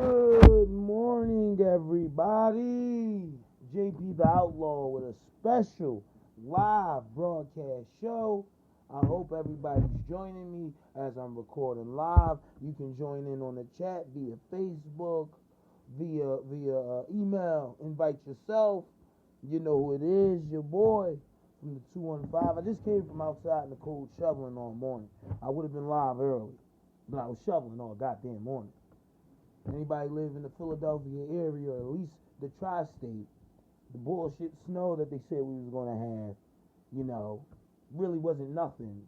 Good morning, everybody. JP the Outlaw with a special live broadcast show. I hope everybody's joining me as I'm recording live. You can join in on the chat via Facebook, via email. Invite yourself. You know who it is, your boy from the 215. I just came from outside in the cold shoveling all morning. I would have been live early, but I was shoveling all goddamn morning. Anybody live in the Philadelphia area, or at least the tri-state, the bullshit snow that they said we was going to have, really wasn't nothing.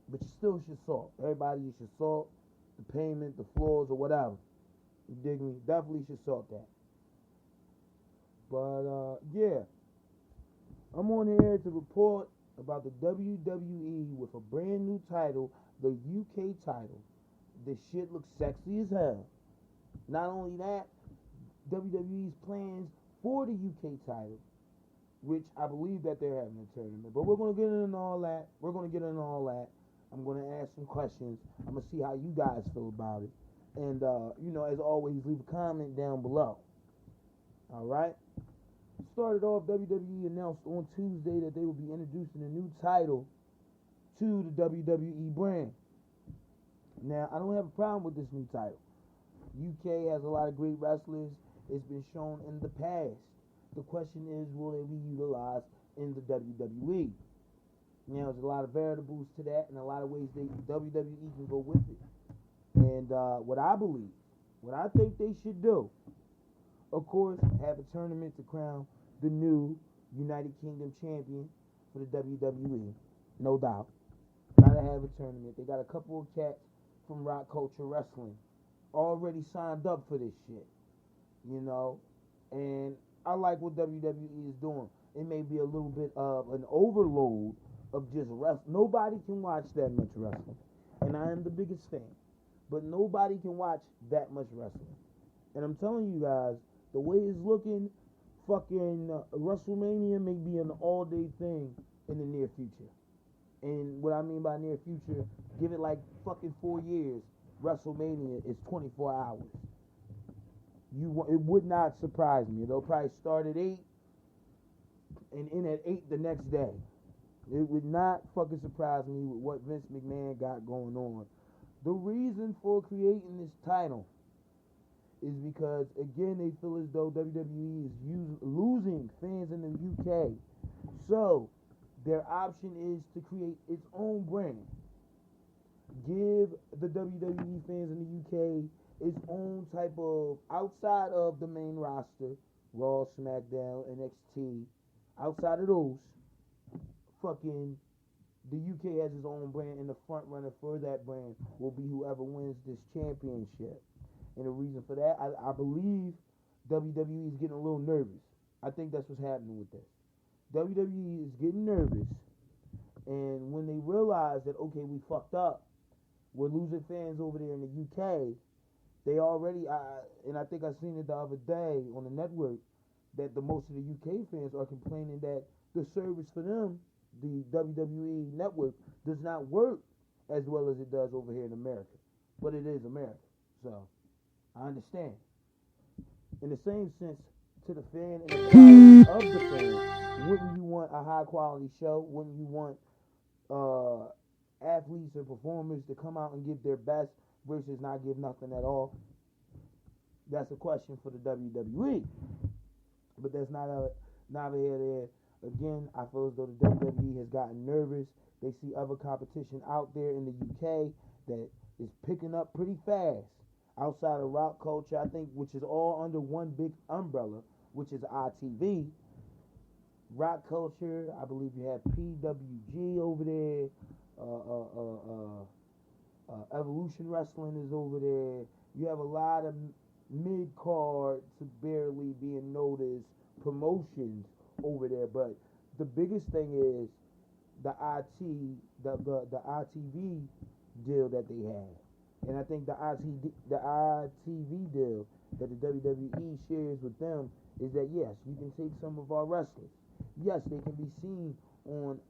But you still should salt. Everybody, you should salt the pavement, the floors, or whatever. You dig me? Definitely should salt that. But, yeah. I'm on here to report about the WWE with a brand new title, the UK title. This shit looks sexy as hell. Not only that, WWE's plans for the UK title, which I believe that they're having a tournament. But we're going to get into all that. I'm going to ask some questions. I'm going to see how you guys feel about it. And, as always, leave a comment down below. All right? Started off, WWE announced on Tuesday that they will be introducing a new title to the WWE brand. Now, I don't have a problem with this new title. UK has a lot of great wrestlers. It's been shown in the past. The question is, will they be utilized in the WWE? Now, there's a lot of variables to that and a lot of ways WWE can go with it. And what I think they should do, of course, have a tournament to crown the new United Kingdom champion for the WWE. No doubt. Gotta have a tournament. They got a couple of cats from Rock Culture Wrestling already signed up for this shit, and I like what WWE is doing. It may be a little bit of an overload of just wrestling. Nobody can watch that much wrestling, and I am the biggest fan, but nobody can watch that much wrestling. And I'm telling you guys, the way it's looking, fucking WrestleMania may be an all-day thing in the near future. And what I mean by near future, give it like fucking 4 years, WrestleMania is 24 hours. It would not surprise me. They'll probably start at 8 and end at 8 the next day. It would not fucking surprise me with what Vince McMahon got going on. The reason for creating this title is because, again, they feel as though WWE is losing fans in the UK. So, their option is to create its own brand. Give the WWE fans in the UK its own type of, outside of the main roster, Raw, SmackDown, NXT, outside of those, fucking, the UK has its own brand, and the front runner for that brand will be whoever wins this championship. And the reason for that, I believe WWE is getting a little nervous. I think that's what's happening with this. WWE is getting nervous, and when they realize that, okay, we fucked up, we're losing fans over there in the UK, they already, and I think I seen it the other day on the network, that the most of the UK fans are complaining that the service for them, the WWE network, does not work as well as it does over here in America. But it is America, so I understand. In the same sense, to the fan and the quality of the fan, wouldn't you want a high quality show? Wouldn't you want athletes and performers to come out and give their best versus not give nothing at all? That's a question for the WWE. But that's neither here nor there. Again, I feel as though the WWE has gotten nervous. They see other competition out there in the UK that is picking up pretty fast. Outside of Rock Culture, I think, which is all under one big umbrella, which is ITV. Rock Culture, I believe you have PWG over there. Evolution Wrestling is over there. You have a lot of mid-card to barely being noticed promotions over there. But the biggest thing is the ITV deal that they have. And I think the ITV deal that the WWE shares with them is that, yes, you can take some of our wrestlers. Yes, they can be seen on,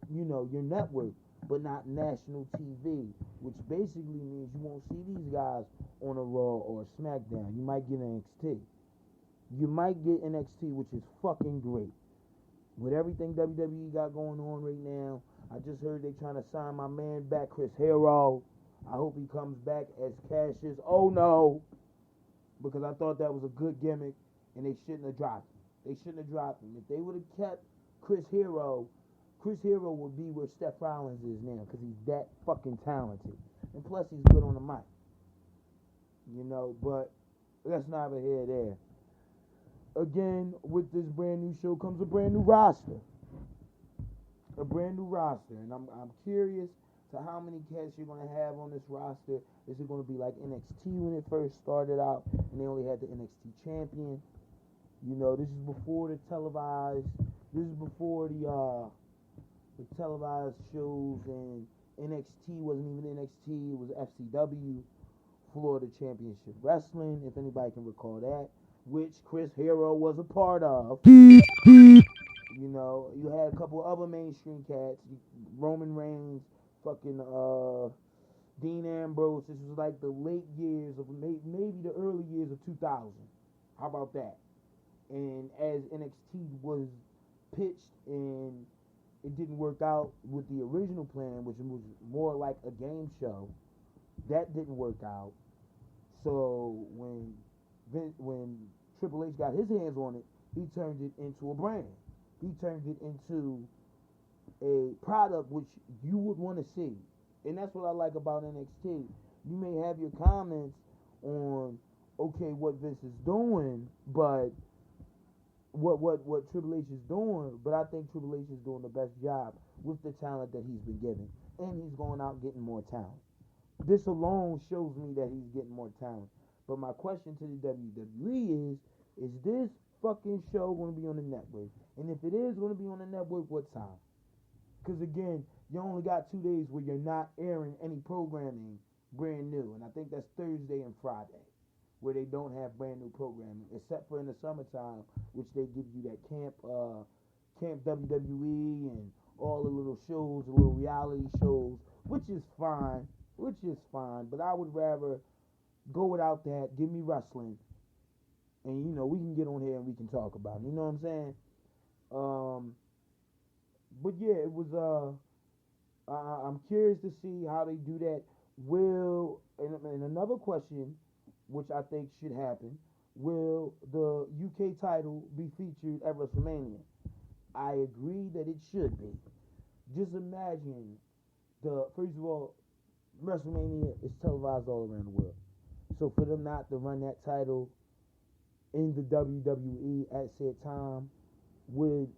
your network, but not national TV, which basically means you won't see these guys on a Raw or SmackDown. You might get NXT. You might get NXT, which is fucking great. With everything WWE got going on right now, I just heard they trying to sign my man back, Chris Hero. I hope he comes back as Cassius. Oh no, because I thought that was a good gimmick, and they shouldn't have dropped him. They shouldn't have dropped him. If they would have kept Chris Hero would be where Seth Rollins is now, because he's that fucking talented, and plus he's good on the mic. You know, but that's neither here nor there. Again, with this brand new show comes a brand new roster. A brand new roster. And I'm curious to how many cats you're going to have on this roster. Is it going to be like NXT when it first started out and they only had the NXT champion? You know, this is before the televised. This is before the televised shows, and NXT wasn't even NXT. It was FCW, Florida Championship Wrestling, if anybody can recall that, which Chris Hero was a part of. You know, you had a couple other mainstream cats, Roman Reigns, fucking Dean Ambrose. This was like the late years of maybe the early years of 2000. How about that? And as NXT was pitched and it didn't work out with the original plan, which was more like a game show, that didn't work out. So when Triple H got his hands on it, he turned it into a brand. He turned it into a product which you would want to see. And that's what I like about NXT. You may have your comments on, okay, what Vince is doing, but what Triple H is doing, but I think Triple H is doing the best job with the talent that he's been given. And he's going out getting more talent. This alone shows me that he's getting more talent. But my question to the WWE is this fucking show going to be on the network? And if it is going to be on the network, what time? Because again, you only got 2 days where you're not airing any programming brand new. And I think that's Thursday and Friday, where they don't have brand new programming, except for in the summertime, which they give you that camp WWE and all the little shows, the little reality shows, which is fine. But I would rather go without that. Give me wrestling, and you know we can get on here and we can talk about it. You know what I'm saying? But yeah, it was. I'm curious to see how they do that. And another question, which I think should happen, will the UK title be featured at WrestleMania? I agree that it should be. Just imagine first of all, WrestleMania is televised all around the world. So for them not to run that title in the WWE at said time would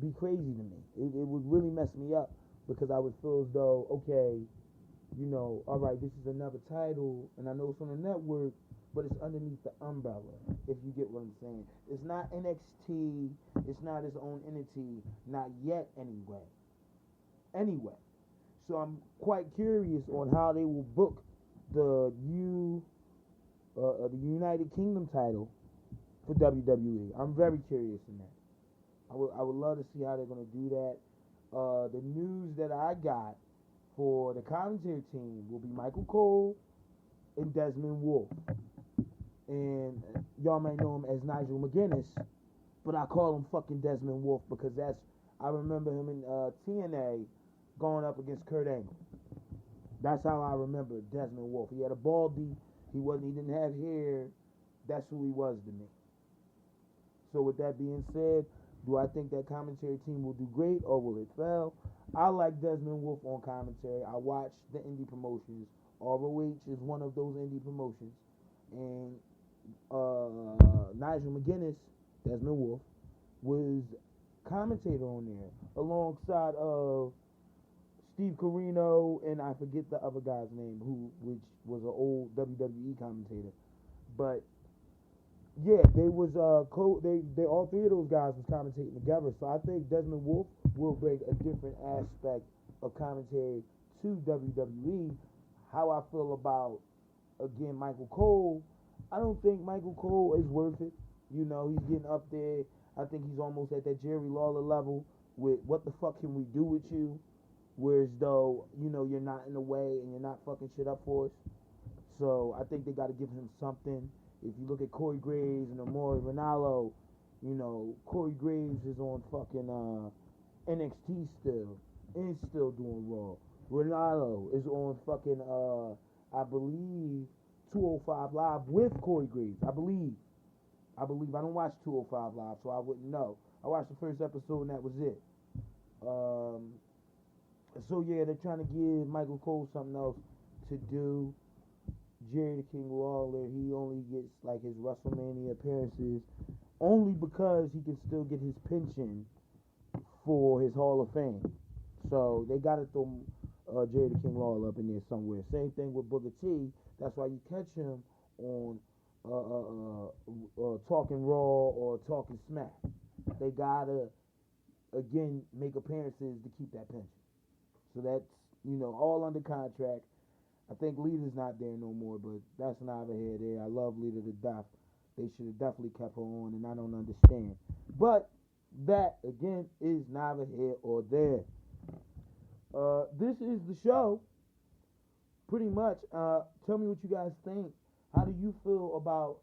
be crazy to me. It would really mess me up, because I would feel as though, okay, you know, all right, this is another title, and I know it's on the network, but it's underneath the umbrella, if you get what I'm saying. It's not NXT, it's not its own entity, not yet anyway. So I'm quite curious on how they will book the United Kingdom title for WWE. I'm very curious in that. I would love to see how they're going to do that. The news that I got for the commentary team will be Michael Cole and Desmond Wolfe. And y'all might know him as Nigel McGuinness, but I call him fucking Desmond Wolfe because I remember him in TNA going up against Kurt Angle. That's how I remember Desmond Wolfe. He had a baldy. He didn't have hair. That's who he was to me. So with that being said, do I think that commentary team will do great or will it fail? I like Desmond Wolfe on commentary. I watch the indie promotions. ROH is one of those indie promotions. And Nigel McGuinness, Desmond Wolfe, was commentator on there alongside of Steve Corino, and I forget the other guy's name, which was an old WWE commentator. But yeah, they was they all three of those guys was commentating together. So I think Desmond Wolfe will bring a different aspect of commentary to WWE. How I feel about, again, Michael Cole, I don't think Michael Cole is worth it. You know, he's getting up there. I think he's almost at that Jerry Lawler level with what the fuck can we do with you? Whereas though, you know, you're not in the way and you're not fucking shit up for us. So I think they got to give him something. If you look at Corey Graves and Amore Ronaldo, you know, Corey Graves is on fucking NXT still and still doing Raw. Ronaldo is on fucking I believe 205 Live with Corey Graves. I believe. I don't watch 205 Live, so I wouldn't know. I watched the first episode and that was it. So yeah, they're trying to give Michael Cole something else to do. Jerry the King Lawler, he only gets like his WrestleMania appearances only because he can still get his pension for his Hall of Fame. So they gotta throw Jerry the King Lawler up in there somewhere. Same thing with Booker T. That's why you catch him on Talking Raw or Talking Smack. They gotta again make appearances to keep that pension. So that's, you know, all under contract. I think Lita's not there no more, but that's neither here nor there. I love Lita to death. They should have definitely kept her on, and I don't understand. But that, again, is neither here or there. This is the show, pretty much. Tell me what you guys think. How do you feel about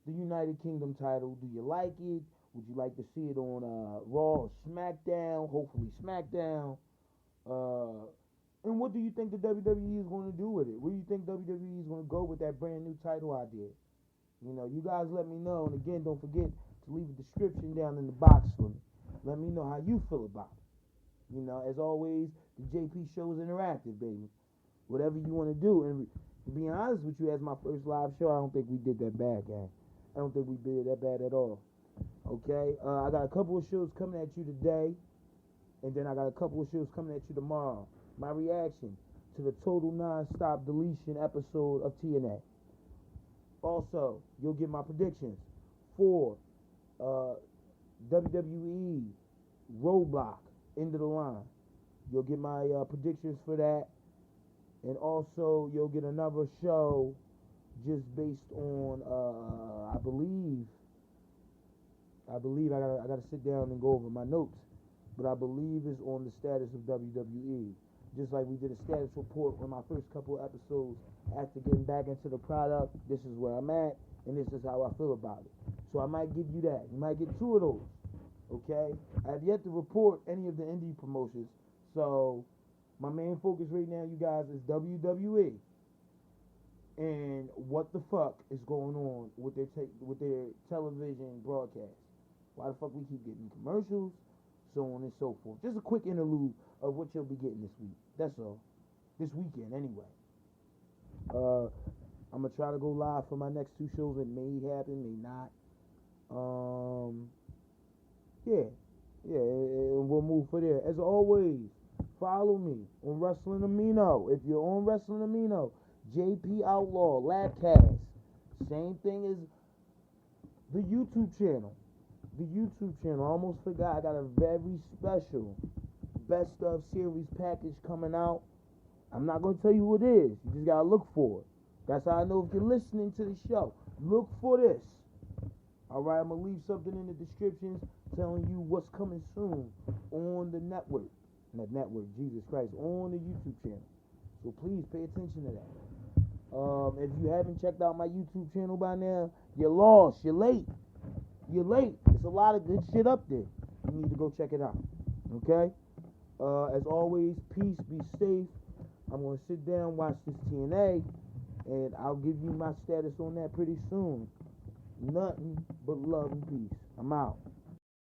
the United Kingdom title? Do you like it? Would you like to see it on Raw or SmackDown? Hopefully SmackDown. And what do you think the WWE is going to do with it? Where do you think WWE is going to go with that brand new title idea? You know, you guys let me know. And again, don't forget to leave a description down in the box for me. Let me know how you feel about it. You know, as always, the JP show is interactive, baby. Whatever you want to do. And to be honest with you, as my first live show, I don't think we did that bad, gang. I don't think we did that bad at all. Okay? I got a couple of shows coming at you today. And then I got a couple of shows coming at you tomorrow. My reaction to the total non-stop deletion episode of TNA. Also, you'll get my predictions for WWE Roadblock, End of the Line. You'll get my predictions for that. And also, you'll get another show just based on, I believe I gotta sit down and go over my notes. But I believe it's on the status of WWE. Just like we did a status report on my first couple of episodes after getting back into the product. This is where I'm at, and this is how I feel about it. So I might give you that. You might get two of those, okay? I have yet to report any of the indie promotions, so my main focus right now, you guys, is WWE and what the fuck is going on with their television broadcast. Why the fuck we keep getting commercials, so on and so forth. Just a quick interlude of what you'll be getting this week. That's all. This weekend, anyway. I'm going to try to go live for my next two shows. It may happen, may not. And we'll move for there. As always, follow me on Wrestling Amino. If you're on Wrestling Amino, JP Outlaw, Labcast. Same thing as the YouTube channel. I almost forgot. I got a very special best of series package coming out. I'm not going to tell you what it is. You just got to look for it. That's how I know if you're listening to the show. Look for this. Alright, I'm going to leave something in the descriptions telling you what's coming soon on the network. Not network, Jesus Christ, on the YouTube channel. So please pay attention to that. If you haven't checked out my YouTube channel by now, you're lost. You're late. There's a lot of good shit up there. You need to go check it out. Okay? As always, peace, be safe. I'm going to sit down, watch this TNA, and I'll give you my status on that pretty soon. Nothing but love and peace. I'm out.